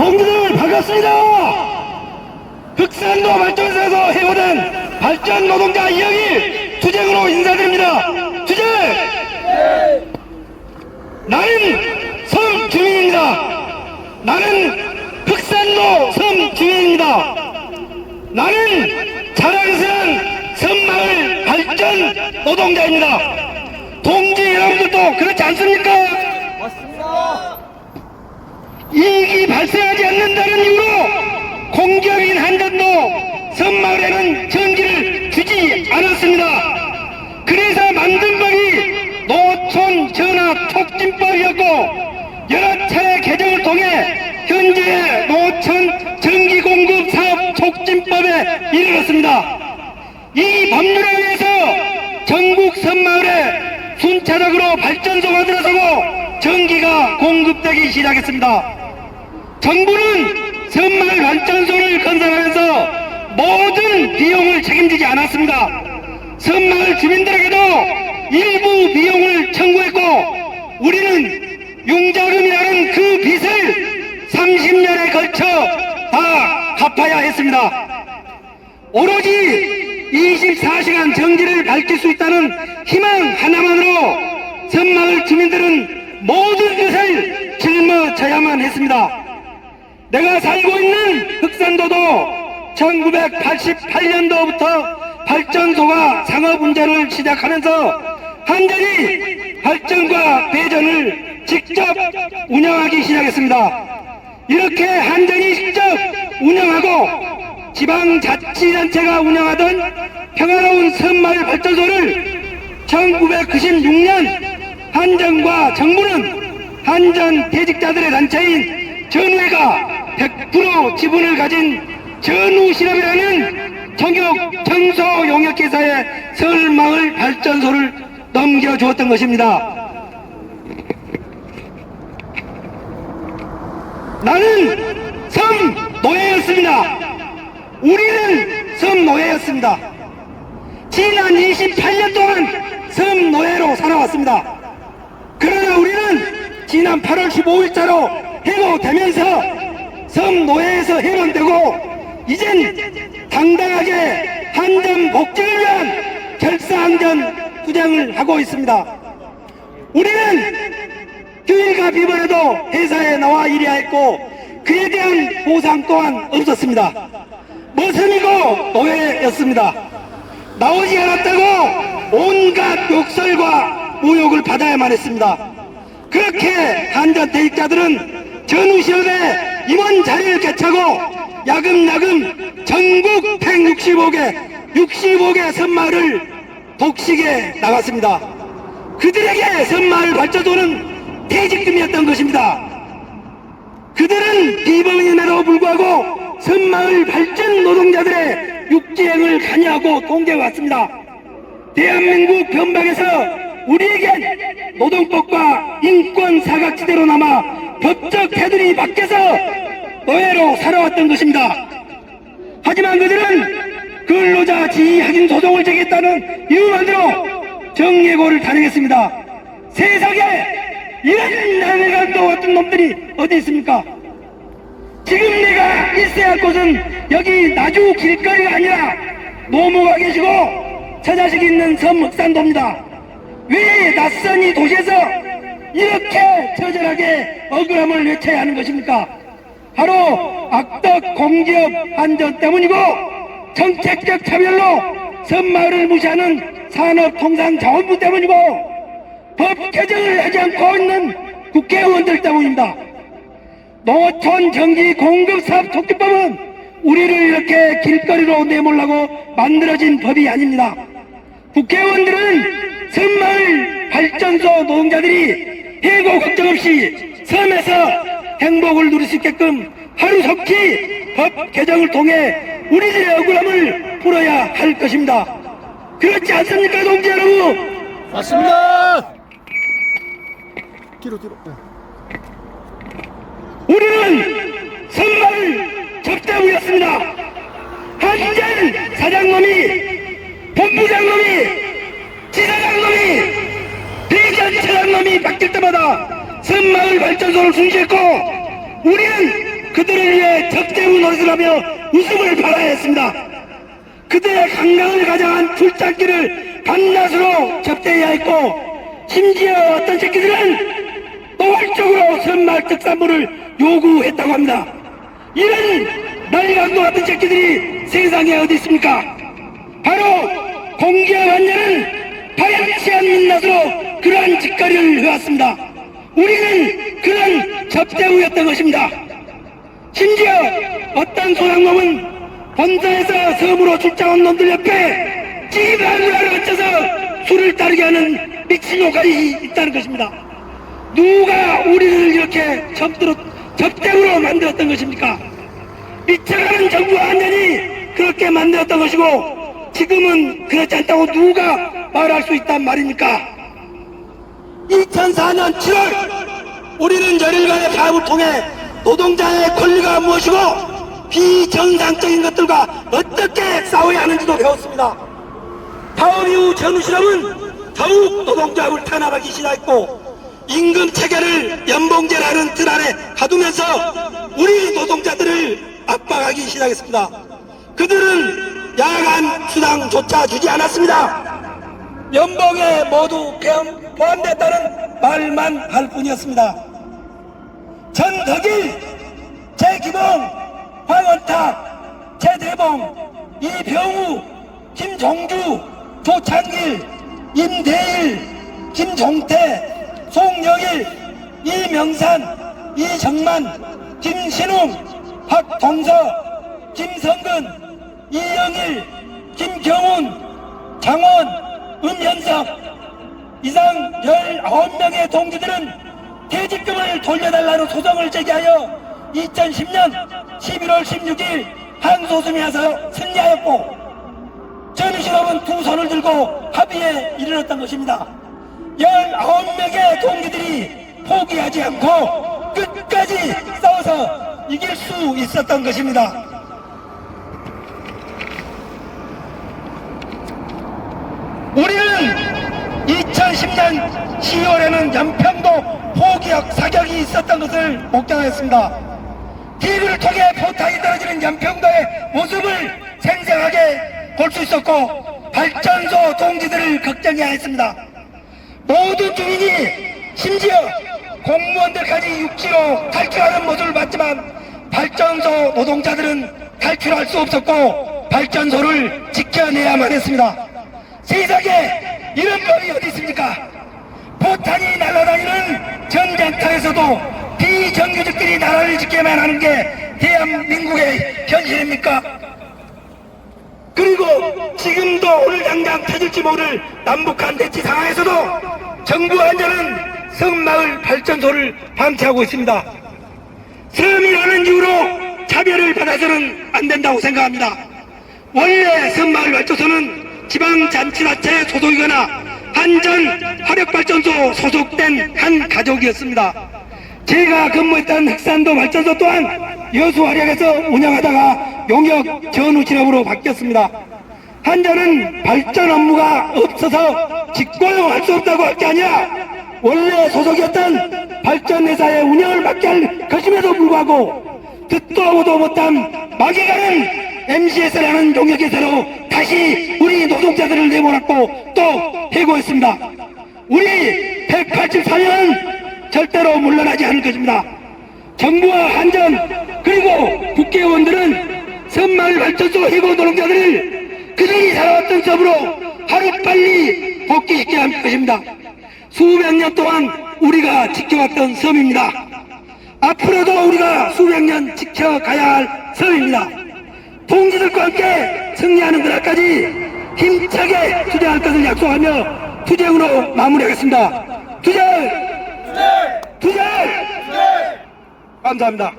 동지들 반갑습니다. 흑산도 발전소에서 해고된 발전 노동자 2억이 투쟁으로 인사드립니다. 투쟁! 나는 섬 주민입니다. 나는 흑산도 섬 주민입니다. 나는 자랑스러운 섬마을 발전 노동자입니다. 동지 여러분들도 그렇지 않습니까? 맞습니다. 이익이 발생하지 않는다는 이유로 공기업인 한전도 섬마을에는 전기를 주지 않았습니다. 그래서 만든 법이 노촌 전화 촉진법이었고 여러 차례 개정을 통해 현재의 노천 전기공급 사업 촉진법에 이르렀습니다. 이 법률에 의해서 전국 섬마을에 순차적으로 발전소가 들어서고 전기가 공급되기 시작했습니다. 정부는 섬마을 발전소를 건설하면서 모든 비용을 책임지지 않았습니다. 섬마을 주민들에게도 일부 비용을 청구했고 우리는 융자금이라는 그 빚을 30년에 걸쳐 다 갚아야 했습니다. 오로지 24시간 전기를 밝힐 수 있다는 희망 하나만으로 섬마을 주민들은 모든 것을 짊어져야만 했습니다. 내가 살고 있는 흑산도도 1988년도부터 발전소가 상업운전을 시작하면서 한전이 발전과 배전을 직접 운영하기 시작했습니다. 이렇게 한전이 직접 운영하고 지방자치단체가 운영하던 평화로운 섬마을 발전소를 1996년 한전과 정부는 한전 퇴직자들의 단체인 전우회가 100% 지분을 가진 전우실업이라는 청소 용역회사에 섬마을 발전소를 넘겨주었던 것입니다. 나는 섬 노예였습니다. 우리는 섬 노예였습니다. 지난 28년 동안 섬 노예로 살아왔습니다. 그러나 우리는 지난 8월 15일자로 해고되면서 섬 노예에서 해방되고 이젠 당당하게 한전 복직을 위한 결사항전 투쟁을 하고 있습니다. 우리는 휴일과 비번에도 회사에 나와 일해야 했고 그에 대한 보상 또한 없었습니다. 머슴이고 노예였습니다. 나오지 않았다고 온갖 욕설과 모욕을 받아야만 했습니다. 그렇게 한전 퇴직자들은 전우실업에 임원 자리를 개차고 야금야금 전국 165개 섬마을을 독식에 나갔습니다. 그들에게 섬마을 발전소는 퇴직금이었던 것입니다. 그들은 비범임에도 불구하고 섬마을 발전 노동자들의 육지행을 관여하고 통제해왔습니다. 대한민국 변방에서 우리에겐 노동법과 인권 사각지대로 남아 법적 테두리 밖에서 노예로 살아왔던 것입니다. 하지만 그들은 근로자 지위 확인 소송을 제기했다는 이유만으로 정예고를 단행했습니다. 세상에 이런 나내가 또 어떤 놈들이 어디 있습니까? 지금 내가 있어야 할 곳은 여기 나주 길거리가 아니라 노모가 계시고 처자식이 있는 섬 흑산도입니다. 왜 낯선 이 도시에서 이렇게 처절하게 억울함을 외쳐야 하는 것입니까? 바로 악덕 공기업 한전 때문이고 정책적 차별로 섬마을을 무시하는 산업통상자원부 때문이고 법 개정을 하지 않고 있는 국회의원들 때문입니다. 노촌 전기 공급 사업 촉진법은 우리를 이렇게 길거리로 내몰라고 만들어진 법이 아닙니다. 국회의원들은 섬마을 발전소 노동자들이 해고 걱정 없이 섬에서 행복을 누릴 수 있게끔 하루속히 법 개정을 통해 우리들의 억울함을 풀어야 할 것입니다. 그렇지 않습니까, 동지 여러분? 맞습니다. 뒤로. 우리는 섬마을 적대부였습니다. 한전 사장놈이, 본부장놈이, 지사장놈이, 배전처장놈이 바뀔 때마다 섬마을 발전소를 순시했고 우리는 그들을 위해 적대우 노릇을 하며 웃음을 발하여 했습니다. 그들의 강강을 가장한 불장기를 반낮으로 접대해야 했고, 심지어 어떤 새끼들은 노골적으로 선마을 특산물을 요구했다고 합니다. 이런 날강도 같은 새끼들이 세상에 어디 있습니까? 바로 공기와 완전은 파렴치한 민낯으로 그러한 짓거리를 해왔습니다. 우리는 그런 접대우였던 것입니다. 심지어 어떤 소상공은 본사에서 섬으로 출장한 놈들 옆에 찌발을 얹혀서 술을 따르게 하는 미친 노가리 있다는 것입니다. 누가 우리를 이렇게 접대우로 만들었던 것입니까? 미쳐가는 정부가 완전히 그렇게 만들었던 것이고, 지금은 그렇지 않다고 누가 말할 수 있단 말입니까? 2004년 7월 우리는 열흘간의 파업을 통해 노동자의 권리가 무엇이고 비정상적인 것들과 어떻게 싸워야 하는지도 배웠습니다. 파업 이후 전후실험은 더욱 노동조합을 탄압하기 시작했고, 임금 체계를 연봉제라는 뜰 아래 가두면서 우리 노동자들을 압박하기 시작했습니다. 그들은 야간 수당조차 주지 않았습니다. 연봉에 모두 포함됐다는 말만 할 뿐이었습니다. 전덕일, 제기봉, 황원탁, 제대봉, 이병우, 김종주, 조창길, 임대일, 김종태, 송영일, 이명산, 이정만, 김신웅, 박동서, 김성근, 이영일, 김경훈, 장원, 음현석 이상 19명의 동지들은 퇴직금을 돌려달라는 소송을 제기하여 2010년 11월 16일 항소심에서 승리하였고, 전유실업은 두 손을 들고 합의에 이르렀던 것입니다. 19명의 동지들이 포기하지 않고 끝까지 싸워서 이길 수 있었던 것입니다. 우리는 2010년 10월에는 연평도 포기역 사격이 있었던 것을 목격했습니다. TV를 통해 포탄이 떨어지는 연평도의 모습을 생생하게 볼 수 있었고, 발전소 동지들을 걱정해야 했습니다. 모든 주민이, 심지어 공무원들까지 육지로 탈출하는 모습을 봤지만 발전소 노동자들은 탈출할 수 없었고 발전소를 지켜내야만 했습니다. 세상에 이런 법이 어디 있습니까? 포탄이 날아다니는 전쟁터에서도 비정규직들이 나라를 지켜야만 하는 게 대한민국의 현실입니까? 그리고 지금도 오늘 당장 터질지 모를 남북한 대치 상황에서도 정부 완전은 섬마을 발전소를 방치하고 있습니다. 섬이라는 이유로 차별을 받아서는 안 된다고 생각합니다. 원래 섬마을 발전소는 지방자치단체 소속이거나 한전 화력발전소 소속된 한 가족이었습니다. 제가 근무했던 흑산도 발전소 또한 여수화력에서 운영하다가 용역 전후실업으로 바뀌었습니다. 한전은 발전 업무가 없어서 직고용할 수 없다고 할 게 아니라 원래 소속이었던 발전회사의 운영을 맡게 할 것임에도 불구하고 듣도 보도 못한 마개가는 MCS라는 용역회사로 다시 우리 노동자들을 내몰았고 또 해고했습니다. 우리 184명은 절대로 물러나지 않을 것입니다. 정부와 한전 그리고 국회의원들은 섬마을 발전소 해고 노동자들을 그들이 살아왔던 섬으로 하루빨리 복귀시켜야 할 것입니다. 수백 년 동안 우리가 지켜왔던 섬입니다. 앞으로도 우리가 수백 년 지켜가야 할 섬입니다. 동지들과 함께 승리하는 그날까지 힘차게 투쟁할 것을 약속하며 투쟁으로 마무리하겠습니다. 투쟁! 감사합니다.